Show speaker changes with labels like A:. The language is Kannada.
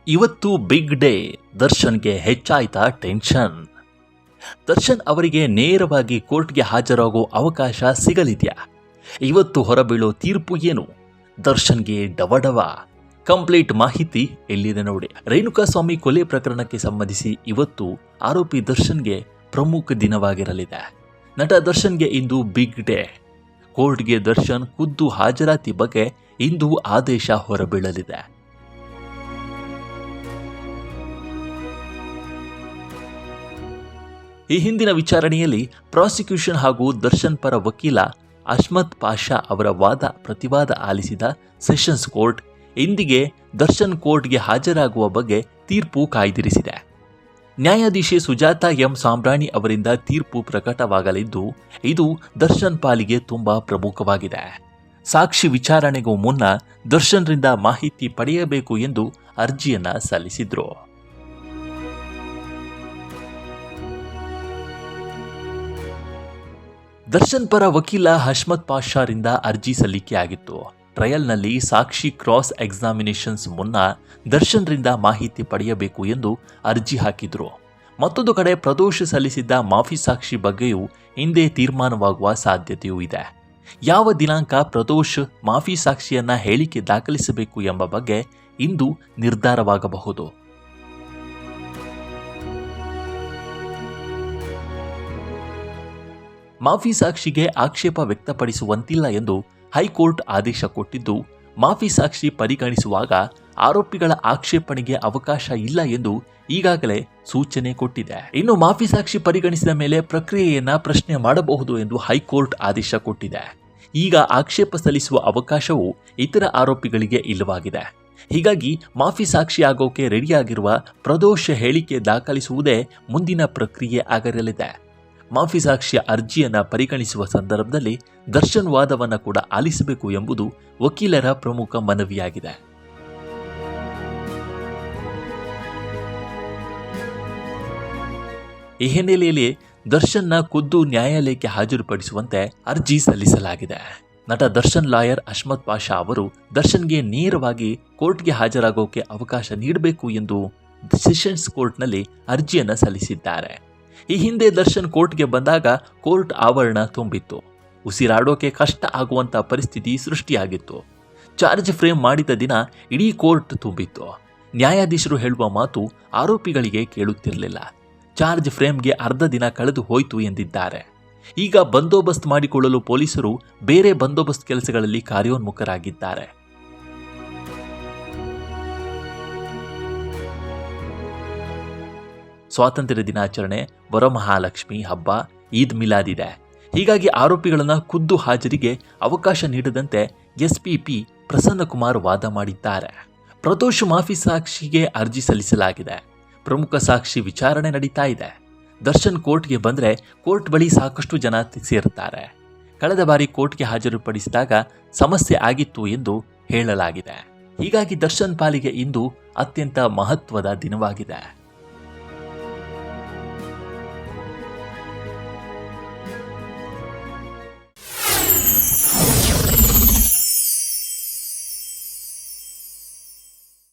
A: ಇವತ್ತು ಬಿಗ್ ಡೇ. ದರ್ಶನ್ಗೆ ಹೆಚ್ಚಾಯ್ತಾ ಟೆನ್ಷನ್. ದರ್ಶನ್ ಅವರಿಗೆ ನೇರವಾಗಿ ಕೋರ್ಟ್ಗೆ ಹಾಜರಾಗೋ ಅವಕಾಶ ಸಿಗಲಿದೆಯಾ? ಇವತ್ತು ಹೊರಬೀಳೋ ತೀರ್ಪು ಏನು? ದರ್ಶನ್ಗೆ ಡವಡವ. ಕಂಪ್ಲೀಟ್ ಮಾಹಿತಿ ಎಲ್ಲಿದೆ ನೋಡಿ. ರೇಣುಕಾಸ್ವಾಮಿ ಕೊಲೆ ಪ್ರಕರಣಕ್ಕೆ ಸಂಬಂಧಿಸಿ ಇವತ್ತು ಆರೋಪಿ ದರ್ಶನ್ಗೆ ಪ್ರಮುಖ ದಿನವಾಗಿರಲಿದೆ. ನಟ ದರ್ಶನ್ಗೆ ಇಂದು ಬಿಗ್ ಡೇ. ಕೋರ್ಟ್ಗೆ ದರ್ಶನ್ ಖುದ್ದು ಹಾಜರಾತಿ ಬಗ್ಗೆ ಇಂದು ಆದೇಶ ಹೊರಬೀಳಲಿದೆ. ಈ ಹಿಂದಿನ ವಿಚಾರಣೆಯಲ್ಲಿ ಪ್ರಾಸಿಕ್ಯೂಷನ್ ಹಾಗೂ ದರ್ಶನ್ ಪರ ವಕೀಲ ಅಹ್ಮದ್ ಪಾಷಾ ಅವರ ವಾದ ಪ್ರತಿವಾದ ಆಲಿಸಿದ ಸೆಷನ್ಸ್ ಕೋರ್ಟ್ ಇಂದಿಗೆ ದರ್ಶನ್ ಕೋರ್ಟ್ಗೆ ಹಾಜರಾಗುವ ಬಗ್ಗೆ ತೀರ್ಪು ಕಾಯ್ದಿರಿಸಿದೆ. ನ್ಯಾಯಾಧೀಶೆ ಸುಜಾತಾ ಎಂ ಸಾಂಬ್ರಾಣಿ ಅವರಿಂದ ತೀರ್ಪು ಪ್ರಕಟವಾಗಲಿದ್ದು, ಇದು ದರ್ಶನ್ ಪಾಲಿಗೆ ತುಂಬಾ ಪ್ರಮುಖವಾಗಿದೆ. ಸಾಕ್ಷಿ ವಿಚಾರಣೆಗೂ ಮುನ್ನ ದರ್ಶನ್ರಿಂದ ಮಾಹಿತಿ ಪಡೆಯಬೇಕು ಎಂದು ಅರ್ಜಿಯನ್ನ ಸಲ್ಲಿಸಿದ್ರು. ದರ್ಶನ್ ಪರ ವಕೀಲ ಅಹ್ಮದ್ ಪಾಷಾರಿಂದ ಅರ್ಜಿ ಸಲ್ಲಿಕೆಯಾಗಿತ್ತು. ಟ್ರಯಲ್ನಲ್ಲಿ ಸಾಕ್ಷಿ ಕ್ರಾಸ್ ಎಕ್ಸಾಮಿನೇಷನ್ಸ್ ಮುನ್ನ ದರ್ಶನ್ರಿಂದ ಮಾಹಿತಿ ಪಡೆಯಬೇಕು ಎಂದು ಅರ್ಜಿ ಹಾಕಿದ್ರು. ಮತ್ತೊಂದು ಕಡೆ ಪ್ರದೋಷ್ ಸಲ್ಲಿಸಿದ್ದ ಮಾಫಿ ಸಾಕ್ಷಿ ಬಗ್ಗೆಯೂ ಹಿಂದೆ ತೀರ್ಮಾನವಾಗುವ ಸಾಧ್ಯತೆಯೂ ಇದೆ. ಯಾವ ದಿನಾಂಕ ಪ್ರದೋಷ್ ಮಾಫಿ ಸಾಕ್ಷಿಯನ್ನ ಹೇಳಿಕೆ ದಾಖಲಿಸಬೇಕು ಎಂಬ ಬಗ್ಗೆ ಇಂದು ನಿರ್ಧಾರವಾಗಬಹುದು. ಮಾಫಿ ಸಾಕ್ಷಿಗೆ ಆಕ್ಷೇಪ ವ್ಯಕ್ತಪಡಿಸುವಂತಿಲ್ಲ ಎಂದು ಹೈಕೋರ್ಟ್ ಆದೇಶ ಕೊಟ್ಟಿದ್ದು, ಮಾಫಿ ಸಾಕ್ಷಿ ಪರಿಗಣಿಸುವಾಗ ಆರೋಪಿಗಳ ಆಕ್ಷೇಪಣೆಗೆ ಅವಕಾಶ ಇಲ್ಲ ಎಂದು ಈಗಾಗಲೇ ಸೂಚನೆ ಕೊಟ್ಟಿದೆ. ಇನ್ನು ಮಾಫಿ ಸಾಕ್ಷಿ ಪರಿಗಣಿಸಿದ ಮೇಲೆ ಪ್ರಕ್ರಿಯೆಯನ್ನ ಪ್ರಶ್ನೆ ಮಾಡಬಹುದು ಎಂದು ಹೈಕೋರ್ಟ್ ಆದೇಶ ಕೊಟ್ಟಿದೆ. ಈಗ ಆಕ್ಷೇಪ ಸಲ್ಲಿಸುವ ಅವಕಾಶವು ಇತರ ಆರೋಪಿಗಳಿಗೆ ಇಲ್ಲವಾಗಿದೆ. ಹೀಗಾಗಿ ಮಾಫಿ ಸಾಕ್ಷಿಯಾಗೋಕೆ ರೆಡಿಯಾಗಿರುವ ಪ್ರದೋಷ್ ಹೇಳಿಕೆ ದಾಖಲಿಸುವುದೇ ಮುಂದಿನ ಪ್ರಕ್ರಿಯೆ ಆಗಿರಲಿದೆ. ಮಾಫಿ ಸಾಕ್ಷಿಯ ಅರ್ಜಿಯನ್ನು ಪರಿಗಣಿಸುವ ಸಂದರ್ಭದಲ್ಲಿ ದರ್ಶನ್ ವಾದವನ್ನು ಕೂಡ ಆಲಿಸಬೇಕು ಎಂಬುದು ವಕೀಲರ ಪ್ರಮುಖ ಮನವಿಯಾಗಿದೆ. ಈ ಹಿನ್ನೆಲೆಯಲ್ಲಿ ದರ್ಶನ್ನ ಖುದ್ದು ನ್ಯಾಯಾಲಯಕ್ಕೆ ಹಾಜರುಪಡಿಸುವಂತೆ ಅರ್ಜಿ ಸಲ್ಲಿಸಲಾಗಿದೆ. ನಟ ದರ್ಶನ್ ಲಾಯರ್ ಅಹ್ಮದ್ ಪಾಷಾ ಅವರು ದರ್ಶನ್ಗೆ ನೇರವಾಗಿ ಕೋರ್ಟ್ಗೆ ಹಾಜರಾಗೋಕೆ ಅವಕಾಶ ನೀಡಬೇಕು ಎಂದು ಸೆಷನ್ಸ್ ಕೋರ್ಟ್ನಲ್ಲಿ ಅರ್ಜಿಯನ್ನು ಸಲ್ಲಿಸಿದ್ದಾರೆ. ಈ ಹಿಂದೆ ದರ್ಶನ್ ಕೋರ್ಟ್ಗೆ ಬಂದಾಗ ಕೋರ್ಟ್ ಆವರಣ ತುಂಬಿತ್ತು. ಉಸಿರಾಡೋಕೆ ಕಷ್ಟ ಆಗುವಂಥ ಪರಿಸ್ಥಿತಿ ಸೃಷ್ಟಿಯಾಗಿತ್ತು. ಚಾರ್ಜ್ ಫ್ರೇಮ್ ಮಾಡಿದ ದಿನ ಇಡೀ ಕೋರ್ಟ್ ತುಂಬಿತ್ತು. ನ್ಯಾಯಾಧೀಶರು ಹೇಳುವ ಮಾತು ಆರೋಪಿಗಳಿಗೆ ಕೇಳುತ್ತಿರಲಿಲ್ಲ. ಚಾರ್ಜ್ ಫ್ರೇಮ್ಗೆ ಅರ್ಧ ದಿನ ಕಳೆದು ಹೋಯಿತು ಎಂದಿದ್ದಾರೆ. ಈಗ ಬಂದೋಬಸ್ತ್ ಮಾಡಿಕೊಳ್ಳಲು ಪೊಲೀಸರು ಬೇರೆ ಬಂದೋಬಸ್ತ್ ಕೆಲಸಗಳಲ್ಲಿ ಕಾರ್ಯೋನ್ಮುಖರಾಗಿದ್ದಾರೆ. ಸ್ವಾತಂತ್ರ್ಯ ದಿನಾಚರಣೆ, ವರಮಹಾಲಕ್ಷ್ಮಿ ಹಬ್ಬ, ಈದ್ ಮಿಲಾದ್ ಇದೆ. ಹೀಗಾಗಿ ಆರೋಪಿಗಳನ್ನು ಖುದ್ದು ಹಾಜರಿಗೆ ಅವಕಾಶ ನೀಡದಂತೆ ಎಸ್ಪಿಪಿ ಪ್ರಸನ್ನಕುಮಾರ್ ವಾದ ಮಾಡಿದ್ದಾರೆ. ಪ್ರದೋಷ್ ಮಾಫಿ ಸಾಕ್ಷಿಗೆ ಅರ್ಜಿ ಸಲ್ಲಿಸಲಾಗಿದೆ. ಪ್ರಮುಖ ಸಾಕ್ಷಿ ವಿಚಾರಣೆ ನಡೀತಾ ಇದೆ. ದರ್ಶನ್ ಕೋರ್ಟ್ಗೆ ಬಂದರೆ ಕೋರ್ಟ್ ಬಳಿ ಸಾಕಷ್ಟು ಜನ ಸೇರುತ್ತಾರೆ. ಕಳೆದ ಬಾರಿ ಕೋರ್ಟ್ಗೆ ಹಾಜರುಪಡಿಸಿದಾಗ ಸಮಸ್ಯೆ ಆಗಿತ್ತು ಎಂದು ಹೇಳಲಾಗಿದೆ. ಹೀಗಾಗಿ ದರ್ಶನ್ ಪಾಲಿಗೆ ಇಂದು ಅತ್ಯಂತ ಮಹತ್ವದ ದಿನವಾಗಿದೆ.